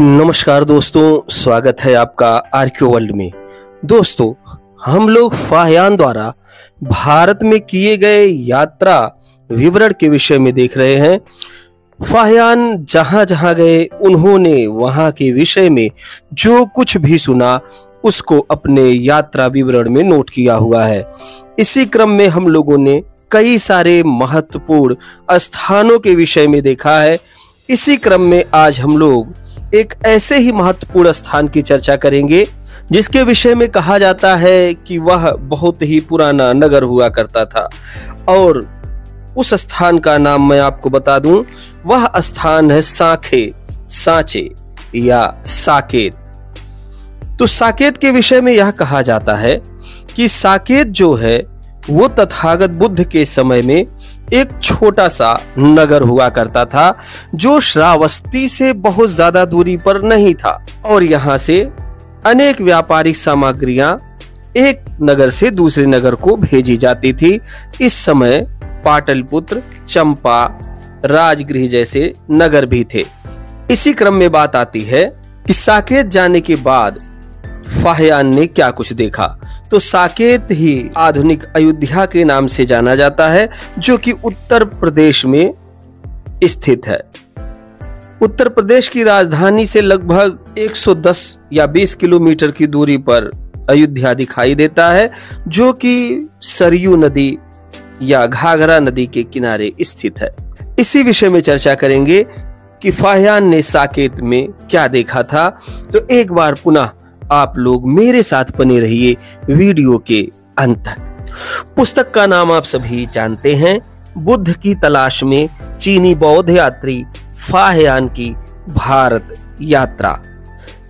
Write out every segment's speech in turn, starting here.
नमस्कार दोस्तों, स्वागत है आपका आर्कियो वर्ल्ड में। दोस्तों, हम लोग फाहियान द्वारा भारत में किए गए यात्रा विवरण के विषय में देख रहे हैं। फाहियान जहां जहां गए उन्होंने वहां के विषय में जो कुछ भी सुना उसको अपने यात्रा विवरण में नोट किया हुआ है। इसी क्रम में हम लोगों ने कई सारे महत्वपूर्ण स्थानों के विषय में देखा है। इसी क्रम में आज हम लोग एक ऐसे ही महत्वपूर्ण स्थान की चर्चा करेंगे जिसके विषय में कहा जाता है कि वह बहुत ही पुराना नगर हुआ करता था, और उस स्थान का नाम मैं आपको बता दूं, वह स्थान है सांचे या साकेत। तो साकेत के विषय में यह कहा जाता है कि साकेत जो है वो तथागत बुद्ध के समय में एक छोटा सा नगर हुआ करता था जो श्रावस्ती से बहुत ज्यादा दूरी पर नहीं था, और यहाँ से अनेक व्यापारिक सामग्रियां एक नगर से दूसरे नगर को भेजी जाती थी। इस समय पाटलिपुत्र, चंपा, राजगृह जैसे नगर भी थे। इसी क्रम में बात आती है कि साकेत जाने के बाद फाहियान ने क्या कुछ देखा। तो साकेत ही आधुनिक अयोध्या के नाम से जाना जाता है, जो कि उत्तर प्रदेश में स्थित है। उत्तर प्रदेश की राजधानी से लगभग 110 या 20 किलोमीटर की दूरी पर अयोध्या दिखाई देता है, जो कि सरयू नदी या घाघरा नदी के किनारे स्थित है। इसी विषय में चर्चा करेंगे कि फाहियान ने साकेत में क्या देखा था। तो एक बार पुनः आप लोग मेरे साथ बने रहिए वीडियो के अंत तक। पुस्तक का नाम आप सभी जानते हैं, बुद्ध की तलाश में चीनी बौद्ध यात्री फाहियान की भारत यात्रा।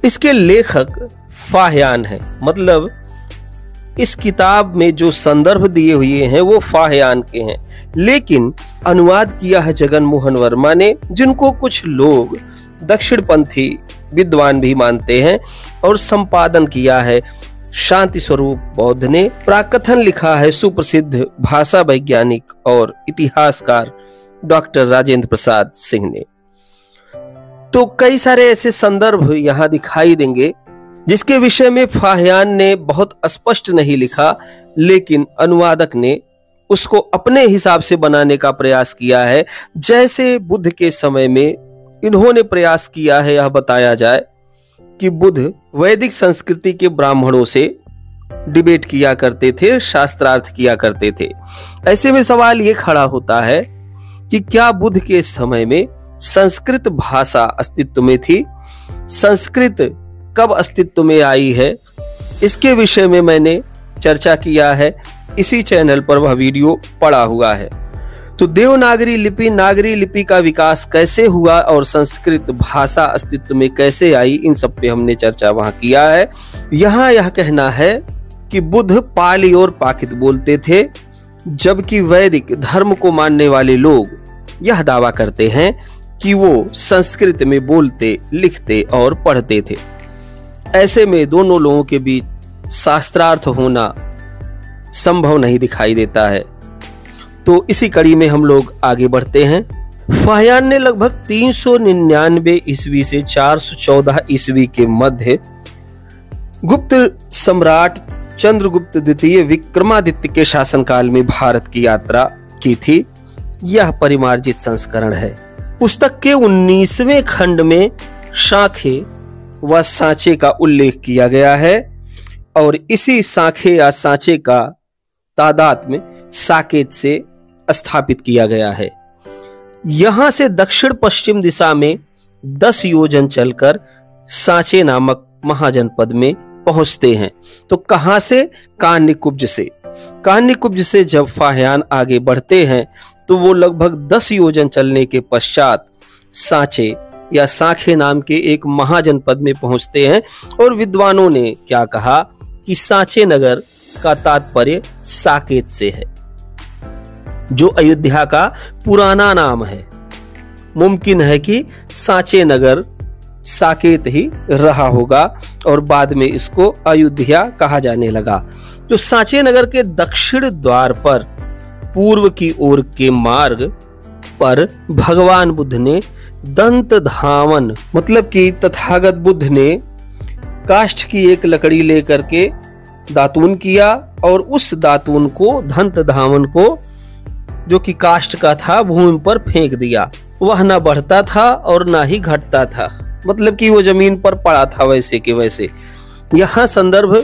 इसके लेखक फाहियान हैं, मतलब इस किताब में जो संदर्भ दिए हुए हैं वो फाहियान के हैं, लेकिन अनुवाद किया है जगन मोहन वर्मा ने, जिनको कुछ लोग दक्षिणपंथी विद्वान भी मानते हैं, और संपादन किया है शांति स्वरूप बौद्ध ने। प्राकथन लिखा है सुप्रसिद्ध भाषा वैज्ञानिक और इतिहासकार डॉक्टर राजेंद्र प्रसाद सिंह ने। तो कई सारे ऐसे संदर्भ यहाँ दिखाई देंगे जिसके विषय में फाहियान ने बहुत स्पष्ट नहीं लिखा, लेकिन अनुवादक ने उसको अपने हिसाब से बनाने का प्रयास किया है। जैसे बुद्ध के समय में इन्होंने प्रयास किया है यह बताया जाए कि बुद्ध वैदिक संस्कृति के ब्राह्मणों से डिबेट किया करते थे, शास्त्रार्थ किया करते थे। ऐसे में सवाल ये खड़ा होता है कि क्या बुद्ध के समय में संस्कृत भाषा अस्तित्व में थी? संस्कृत कब अस्तित्व में आई है? इसके विषय में मैंने चर्चा किया है, इसी चैनल पर वह वीडियो पड़ा हुआ है। तो देवनागरी लिपि, नागरी लिपि का विकास कैसे हुआ और संस्कृत भाषा अस्तित्व में कैसे आई, इन सब पे हमने चर्चा वहां किया है। यहाँ यह कहना है कि बुद्ध पाली और प्राकृत बोलते थे, जबकि वैदिक धर्म को मानने वाले लोग यह दावा करते हैं कि वो संस्कृत में बोलते, लिखते और पढ़ते थे। ऐसे में दोनों लोगों के बीच शास्त्रार्थ होना संभव नहीं दिखाई देता है। तो इसी कड़ी में हम लोग आगे बढ़ते हैं। फाहियान ने लगभग 399 ईस्वी से 414 ईस्वी के मध्य गुप्त सम्राट चंद्रगुप्त द्वितीय विक्रमादित्य के शासनकाल में भारत की यात्रा की थी। यह परिमार्जित संस्करण है। पुस्तक के 19वें खंड में सांखे व सांचे का उल्लेख किया गया है, और इसी सांखे या सांचे का तादाद में साकेत से स्थापित किया गया है। यहां से दक्षिण पश्चिम दिशा में 10 योजन चलकर सांचे नामक महाजनपद में पहुंचते हैं। तो कहां से? कान्यकुब्ज से। कान्यकुब्ज से जब फाहियान आगे बढ़ते हैं तो वो लगभग 10 योजन चलने के पश्चात सांचे या सांखे नाम के एक महाजनपद में पहुंचते हैं। और विद्वानों ने क्या कहा कि सांचे नगर का तात्पर्य साकेत से है, जो अयोध्या का पुराना नाम है। मुमकिन है कि सांचे नगर साकेत ही रहा होगा और बाद में इसको अयोध्या कहा जाने लगा। तो सांचे नगर के दक्षिण द्वार पर पूर्व की ओर के मार्ग पर भगवान बुद्ध ने दंत धावन मतलब कि तथागत बुद्ध ने काष्ठ की एक लकड़ी लेकर के दातून किया और उस दातून को, दंत धावन को, जो कि काष्ठ का था, भूमि पर फेंक दिया। वह ना बढ़ता था और ना ही घटता था, मतलब कि वो जमीन पर पड़ा था वैसे के वैसे। यहाँ संदर्भ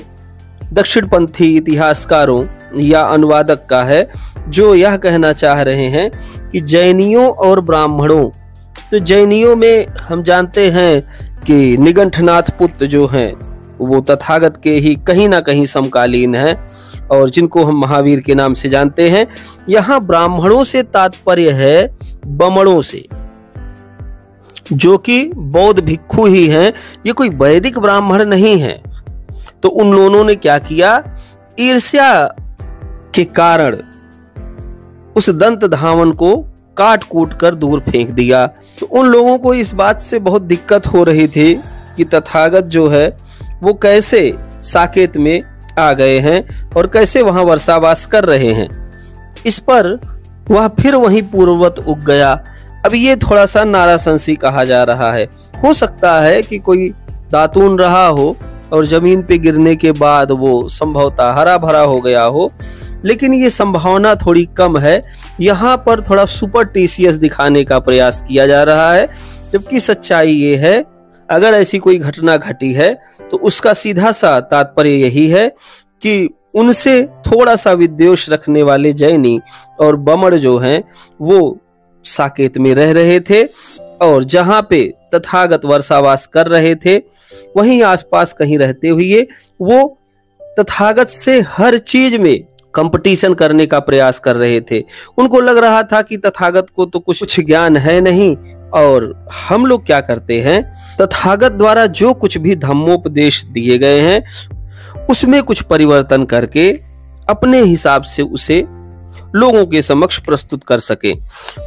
दक्षिणपंथी इतिहासकारों या अनुवादक का है, जो यह कहना चाह रहे हैं कि जैनियों और ब्राह्मणों, तो जैनियों में हम जानते हैं कि निगंठनाथ पुत्र जो हैं वो तथागत के ही कहीं ना कहीं समकालीन हैं और जिनको हम महावीर के नाम से जानते हैं। यहाँ ब्राह्मणों से तात्पर्य है बमणों से, जो कि बौद्ध भिक्षु ही हैं, ये कोई वैदिक ब्राह्मण नहीं है। तो उन लोगों ने क्या किया, ईर्ष्या के कारण उस दंत धावन को काट कूट कर दूर फेंक दिया। तो उन लोगों को इस बात से बहुत दिक्कत हो रही थी कि तथागत जो है वो कैसे साकेत में आ गए हैं और कैसे वहां वर्षावास कर रहे हैं। इस पर वह फिर वहीं पूर्ववत उग गया। अब ये थोड़ा सा नाराशंसी कहा जा रहा है। हो सकता है कि कोई दातून रहा हो और जमीन पे गिरने के बाद वो संभवतः हरा भरा हो गया हो, लेकिन ये संभावना थोड़ी कम है। यहाँ पर थोड़ा सुपरस्टिशियस दिखाने का प्रयास किया जा रहा है, जबकि सच्चाई ये है, अगर ऐसी कोई घटना घटी है तो उसका सीधा सा तात्पर्य यही है कि उनसे थोड़ा सा विद्वेष रखने वाले जैनी और बमण जो हैं वो साकेत में रह रहे थे और जहां पे तथागत वर्षावास कर रहे थे वहीं आसपास कहीं रहते हुए वो तथागत से हर चीज में कंपटीशन करने का प्रयास कर रहे थे। उनको लग रहा था कि तथागत को तो कुछ ज्ञान है नहीं और हम लोग क्या करते हैं, तथागत द्वारा जो कुछ भी धम्मोपदेश दिए गए हैं उसमें कुछ परिवर्तन करके अपने हिसाब से उसे लोगों के समक्ष प्रस्तुत कर सके।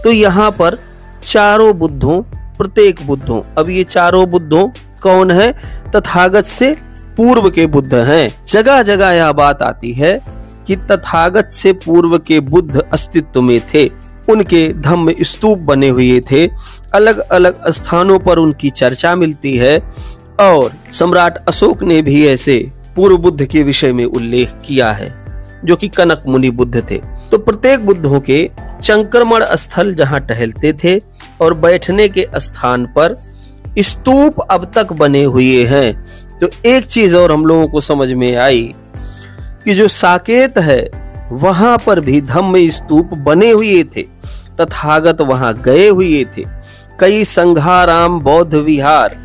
तो यहाँ पर चारों बुद्धों, प्रत्येक बुद्धों, अब ये चारों बुद्धों कौन है, तथागत से पूर्व के बुद्ध हैं। जगह जगह यह बात आती है कि तथागत से पूर्व के बुद्ध अस्तित्व में थे, उनके धम्म स्तूप बने हुए थे, अलग अलग स्थानों पर उनकी चर्चा मिलती है और सम्राट अशोक ने भी ऐसे पूर्व बुद्ध के विषय में उल्लेख किया है, जो कि कनक मुनि बुद्ध थे। तो प्रत्येक बुद्धों के संक्रमण स्थल जहां टहलते थे और बैठने के स्थान पर स्तूप अब तक बने हुए हैं। तो एक चीज और हम लोगों को समझ में आई कि जो साकेत है वहां पर भी धम्म स्तूप बने हुए थे, तथागत वहां गए हुए थे। कई संघाराम, बौद्ध विहार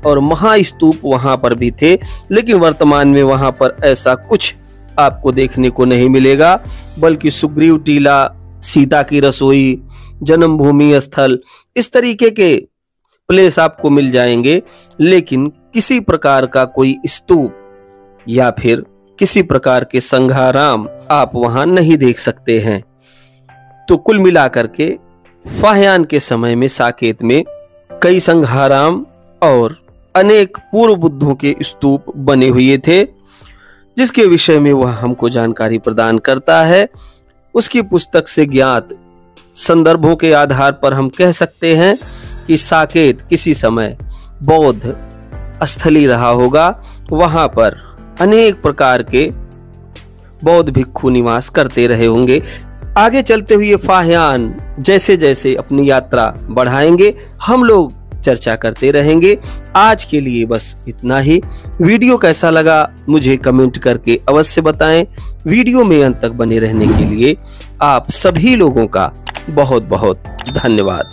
और महास्तूप वहां पर भी थे, लेकिन वर्तमान में वहां पर ऐसा कुछ आपको देखने को नहीं मिलेगा, बल्कि सुग्रीव टीला, सीता की रसोई, जन्मभूमि स्थल, इस तरीके के प्लेस आपको मिल जाएंगे, लेकिन किसी प्रकार का कोई स्तूप या फिर किसी प्रकार के संघाराम आप वहां नहीं देख सकते हैं। तो कुल मिलाकर के फाह्यान के समय में साकेत में कई संघाराम और अनेक पूर्व बुद्धों के स्तूप बने हुए थे, जिसके विषय में वह हमको जानकारी प्रदान करता है। उसकी पुस्तक से ज्ञात संदर्भों के आधार पर हम कह सकते हैं कि साकेत किसी समय बौद्ध स्थली रहा होगा। वहां पर अनेक प्रकार के बौद्ध भिक्षु निवास करते रहे होंगे। आगे चलते हुए फाह्यान जैसे जैसे अपनी यात्रा बढ़ाएंगे हम लोग चर्चा करते रहेंगे। आज के लिए बस इतना ही। वीडियो कैसा लगा मुझे कमेंट करके अवश्य बताएं। वीडियो में अंत तक बने रहने के लिए आप सभी लोगों का बहुत बहुत धन्यवाद।